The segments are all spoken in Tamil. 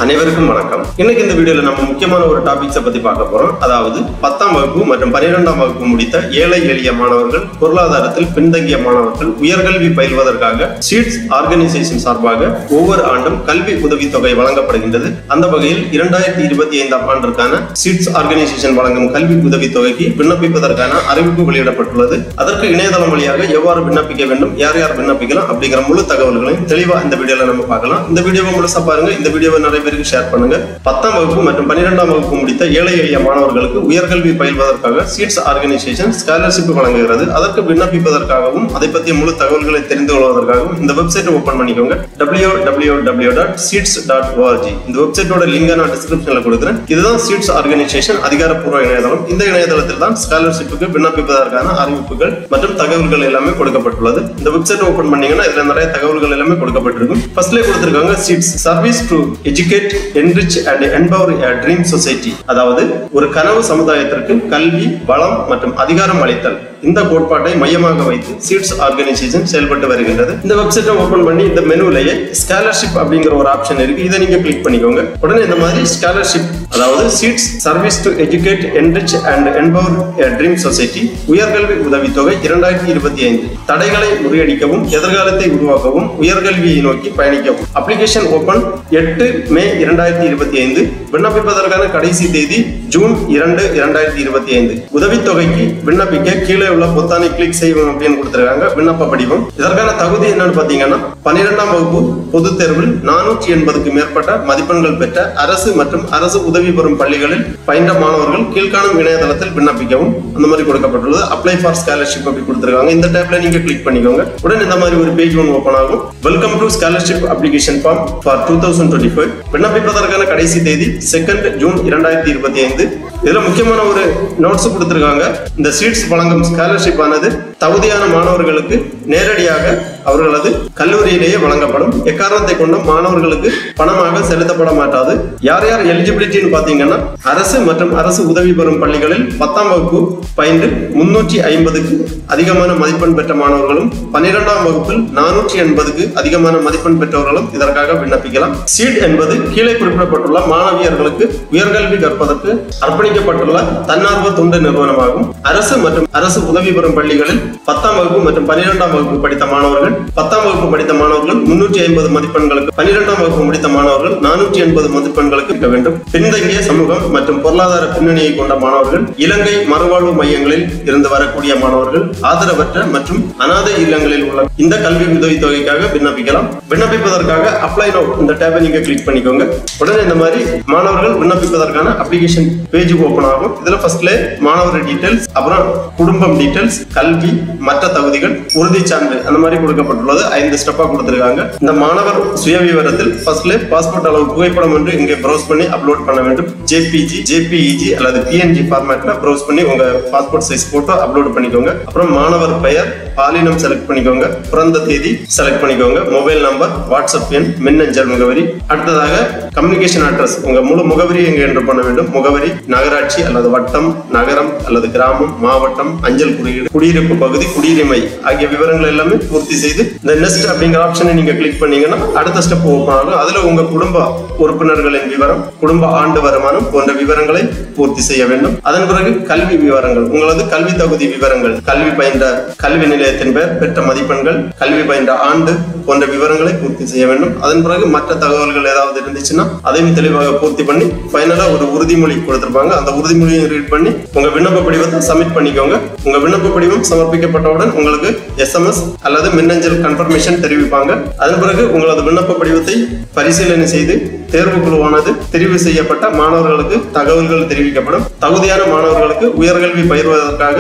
அனைவருக்கும் வணக்கம். இன்னைக்கு இந்த வீடியோல நம்ம முக்கியமான ஒரு டாபிக்ஸை பத்தி பார்க்க போறோம். அதாவது 10ஆம் வகுப்பு மற்றும் 12ஆம் வகுப்பு முடித்த ஏழை எளிய மாணவர்கள், பொருளாதாரத்தில் பின்தங்கிய மாணவர்கள் உயர்கல்வி பயில்வதற்காக சீட்ஸ் ஆர்கனைசேஷன் சார்பாக ஒவ்வொரு ஆண்டும் கல்வி உதவித்தொகை வழங்கப்படுகின்றது. அந்த வகையில் 2025ஆம் ஆண்டிற்கான சீட்ஸ் ஆர்கனைசேஷன் வழங்கும் கல்வி உதவித்தொகைக்கு விண்ணப்பிப்பதற்கான அறிவிப்பு வெளியிடப்பட்டுள்ளது. அதற்கு இணையதளம் வழியாக எவ்வாறு விண்ணப்பிக்க வேண்டும், யார் யார் விண்ணப்பிக்கலாம் அப்படிங்கிற முழு தகவல்களையும் தெளிவா இந்த வீடியோல நம்ம பார்க்கலாம். இந்த வீடியோவை முழுசா பாருங்க. இந்த வீடியோவை நிறைய பேருக்கு ஷேர் பண்ணுங்க. 10ஆம் வகுப்பு மற்றும் 12ஆம் வகுப்பு முடித்த ஏழை எளிய மாணவர்களுக்கு உயர்கல்வி பயில்வதற்காக சீட்ஸ் ஆர்கனைசேஷன் ஸ்காலர்ஷிப் வழங்குகிறது. அதற்கு விண்ணப்பிப்பதற்காகவும் அதை பற்றிய முழு தகவல்களை தெரிந்து கொள்வதற்காகவும் இந்த வெப்சைட்டை ஓபன் பண்ணிக்கோங்க. www.seeds.org. இந்த வெப்சைட்டோட லிங்கை நான் டிஸ்கிரிப்ஷன்ல கொடுக்கிறேன். இதுதான் சீட்ஸ் ஆர்கனைசேஷன் அதிகாரப்பூர்வ இணையதளம். இந்த இணையதளத்தில் தான் ஸ்காலர்ஷிப்புக்கு விண்ணப்பிப்பதற்கான அறிவிப்புகள் மற்றும் தகவல்கள் எல்லாமே கொடுக்கப்பட்டுள்ளது. இந்த வெப்சைட் ஓபன் பண்ணீங்கன்னா இதுல நிறைய தகவல்கள் எல்லாமே கொடுக்கப்பட்டிருக்கும். ஃபர்ஸ்ட்ல கொடுத்திருக்காங்க seeds service to educate, enrich and empower a dream society. அதாவது ஒரு கனவு சமுதாயத்திற்கு கல்வி, வளம் மற்றும் அதிகாரம் அளித்தல், இந்த கோட்பாட்டை மையமாக வைத்து சீட்ஸ் ஆர்கனைசேஷன் செயல்பட்டு வருகின்றது. இந்த வெப்சைட்டை ஓபன் பண்ணி இந்த மெனுலயே ஸ்காலர்ஷிப் அப்படிங்கிற ஒரு ஆப்ஷன் இருக்கு. இதை நீங்க கிளிக் பண்ணிக்கோங்க. உடனே இந்த மாதிரி ஸ்காலர்ஷிப், அதாவது seeds service to educate, enrich and empower a dream society உயர்கல்வி உதவித்தொகை 2025 தடைகளை முறியடிக்கவும், எதிர்காலத்தை உருவாக்கவும், உயர்கல்வியை நோக்கி பயணிக்கவும். அப்ளிகேஷன் ஓபன் 8 மே 2025. விண்ணப்பிப்பதற்கான கடைசி தேதி ஜூன் 2, 2025. உதவித்தொகைக்கு விண்ணப்பிக்க கீழே உள்ள பொத்தானை கிளிக் செய்வோம் அப்படின்னு கொடுத்திருக்காங்க. விண்ணப்ப படிவம். இதற்கான தகுதி என்னன்னு பாத்தீங்கன்னா 12ஆம் வகுப்பு பொதுத் தேர்வில் 480க்கு மேற்பட்ட மதிப்பெண்கள் பெற்ற அரசு மற்றும் அரசு உதவி பெறும் பள்ளிகளில் பயின்ற மாணவர்கள் கீழ்காணும் இணையதளத்தில் விண்ணப்பிக்கவும் அந்த மாதிரி கொடுக்கப்பட்டுள்ளது. அப்ளை ஃபார் ஸ்காலர்ஷிப் அப்படி கொடுத்திருக்காங்க. இந்த டேப்ல நீங்க கிளிக் பண்ணிக்கோங்க. உடனே இந்த மாதிரி ஒரு பேஜ் ஒன்று ஓபன் ஆகும். Welcome to scholarship application form for 2025. விண்ணப்பிப்பதற்கான கடைசி தேதி 2 ஜூன் 2025. இதுல முக்கியமான ஒரு நோட்ஸ் கொடுத்திருக்காங்க. இந்த சீட்ஸ் வழங்கும் ஸ்காலர்ஷிப் ஆனது தகுதியான மாணவர்களுக்கு நேரடியாக அவர்களது கல்லூரியிலேயே வழங்கப்படும். எக்காரணத்தை கொண்டும் மாணவர்களுக்கு பணமாக செலுத்தப்பட மாட்டாது. யார் யார் எலிஜிபிலிட்டின்னு பாத்தீங்கன்னா அரசு மற்றும் அரசு உதவி பெறும் பள்ளிகளில் 10ஆம் வகுப்பு பயின்று 350க்கு அதிகமான மதிப்பெண் பெற்ற மாணவர்களும் 12ஆம் வகுப்பில் 480க்கு அதிகமான மதிப்பெண் பெற்றவர்களும் இதற்காக விண்ணப்பிக்கலாம். சீட் என்பது கீழே குறிப்பிடப்பட்டுள்ள மாணவியர்களுக்கு உயர்கல்வி கற்பதற்கு அர்ப்பணிக்கப்பட்டுள்ள தன்னார்வ தொண்டு நிறுவனமாகும். அரசு மற்றும் அரசு உதவி பெறும் பள்ளிகளில் 10ஆம் வகுப்பு மற்றும் 12ஆம் வகுப்பு படித்த மாணவர்கள், 10ஆம் வகுப்பு படித்த மாணவர்கள் 350 மதிப்பெண்களுக்கு, 12ஆம் வகுப்பு முடித்த மாணவர்கள் 480 மதிப்பெண்களுக்கு இருக்க வேண்டும். பின்தங்கிய சமூகம் மற்றும் பொருளாதார பின்னணியை கொண்ட மாணவர்கள், இலங்கை மறுவாழ்வு மையங்களில் இருந்து வரக்கூடிய மாணவர்கள், ஆதரவற்ற மற்றும் அனாதை இல்லங்களில் உள்ள இந்த கல்வி உதவித்தொகைக்காக விண்ணப்பிக்கலாம். விண்ணப்பிப்பதற்காக அப்ளை நவ் இந்த டேபை நீங்க கிளிக் பண்ணிக்கோங்க. உடனே இந்த மாதிரி மாணவர்கள் விண்ணப்பிப்பதற்கான அப்ளிகேஷன் பேஜ் ஓபன் ஆகும். இதுல ஃபர்ஸ்ட்ல மாணவர் டீடைல்ஸ், அப்புறம் குடும்பம் டீடைல்ஸ், கல்வி, மற்ற தகுதிகள், உறுதி சான்று அந்த மாதிரி கொடுக்கப்பட்டுள்ளது. 5 ஸ்டெப்பா கொடுத்திருக்காங்க. இந்த மாணவர் சுய விவரத்தில் ஃபர்ஸ்ட்ல பாஸ்போர்ட் அளவு புகைப்படம் ஒன்று இங்கே ப்ரௌஸ் பண்ணி அப்லோட் பண்ண வேண்டும். ஜேபிஜி, ஜேபிஇஜி அல்லது பிஎன்ஜி ஃபார்மேட்ல ப்ரௌஸ் பண்ணி உங்க பாஸ்போர்ட் சைஸ் போட்டோ அப்லோட் பண்ணிக்கோங்க. அப்புறம் மாணவர் பெயர், பாலினம் செலக்ட் பண்ணிக்கோங்க. பிறந்த தேதி செலக்ட் பண்ணிக்கோங்க. மொபைல் நம்பர், வாட்ஸ்அப் எண், மின்னஞ்சல் முகவரி. அடுத்ததாக கம்யூனிகேஷன் அட்ரஸ், உங்க முழு முகவரி எங்க என்டர் பண்ண வேண்டும். முகவரி, நகராட்சி அல்லது வட்டம், நகரம் அல்லது கிராமம், மாவட்டம், அஞ்சல் குறியீடு, குடியிருப்பு பகுதி, குடியுரிமை ஆகிய விவரங்கள் எல்லாமே பூர்த்தி செய்து இந்த நெக்ஸ்ட் அப்படிங்கிற ஆப்ஷனை நீங்க கிளிக் பண்ணீங்கன்னா அடுத்த ஸ்டெப் ஓபன் ஆகும். அதுல உங்க குடும்ப உறுப்பினர்களின் விவரம், குடும்ப ஆண்டு வருமானம் போன்ற விவரங்களை பூர்த்தி செய்ய வேண்டும். அதன் பிறகு கல்வி விவரங்கள், உங்களது கல்வி தகுதி விவரங்கள், கல்வி பயின்ற கல்வி நிலையத்தின் பெயர், பெற்ற மதிப்பெண்கள், கல்வி பயின்ற ஆண்டு போன்ற விவரங்களை பூர்த்தி செய்ய வேண்டும். அதன் பிறகு மற்ற தகவல்கள் ஏதாவது இருந்துச்சுன்னா அதையும் தெளிவாக பூர்த்தி பண்ணி ஃபைனலா ஒரு உறுதிமொழி கொடுத்திருப்பாங்க. அந்த உறுதிமொழியை ரீட் பண்ணி உங்க விண்ணப்ப படிவத்தை சப்மிட் பண்ணிக்கோங்க. உங்க விண்ணப்ப படிவம் சமர்ப்பிக்கப்பட்டவுடன் உங்களுக்கு SMS அல்லது மின்னஞ்சல் கன்ஃபர்மேஷன் தெரிவிப்பாங்க. அதன் பிறகு உங்களது விண்ணப்ப படிவத்தை பரிசீலனை செய்து தேர்வு குழுவானது தெரிவு செய்யப்பட்ட மாணவர்களுக்கு தகவல்கள் தெரிவிக்கப்படும். தகுதியான மாணவர்களுக்கு உயர்கல்வி பயிர்வதற்காக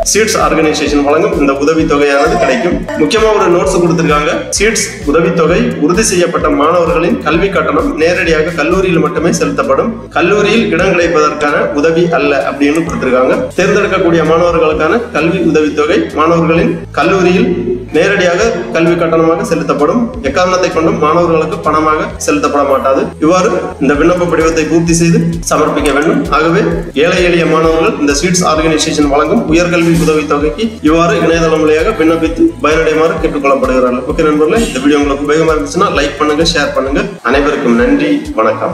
சீட்ஸ் ஆர்கனைசேஷன் வழங்கும் இந்த உதவித்தொகையானது கிடைக்கும். முக்கியமா ஒரு நோட்ஸ் கொடுத்திருக்காங்க. சீட்ஸ் உதவித்தொகை உறுதி செய்யப்பட்ட மாணவர்களின் கல்வி கட்டணம் நேரடியாக கல்லூரியில் மட்டுமே செலுத்தப்படும். கல்லூரியில் இடம் கிடைப்பதற்கான உதவி அல்ல அப்படின்னு கொடுத்திருக்காங்க. தேர்ந்தெடுக்கக்கூடிய மாணவர்களுக்கான கல்வி உதவித்தொகை மாணவர்களின் கல்லூரியில் நேரடியாக கல்வி கட்டணமாக செலுத்தப்படும். எக்காரணத்தை கொண்டும் மாணவர்களுக்கு பணமாக செலுத்தப்பட மாட்டாது. இவ்வாறு இந்த விண்ணப்ப படிவத்தை பூர்த்தி செய்து சமர்ப்பிக்க வேண்டும். ஆகவே ஏழை எளிய மாணவர்கள் இந்த சீட்ஸ் ஆர்கனைசேஷன் வழங்கும் உயர்கல்வி உதவித்தொகைக்கு இவ்வாறு இணையதளம் வழியாக விண்ணப்பித்து பயனடைமாறு கேட்டுக்கொள்ளப்படுகிறார்கள். ஓகே நண்பர்களே, இந்த வீடியோ உங்களுக்கு உபயோகமா இருந்துச்சுன்னா லைக் பண்ணுங்க, ஷேர் பண்ணுங்க. அனைவருக்கும் நன்றி, வணக்கம்.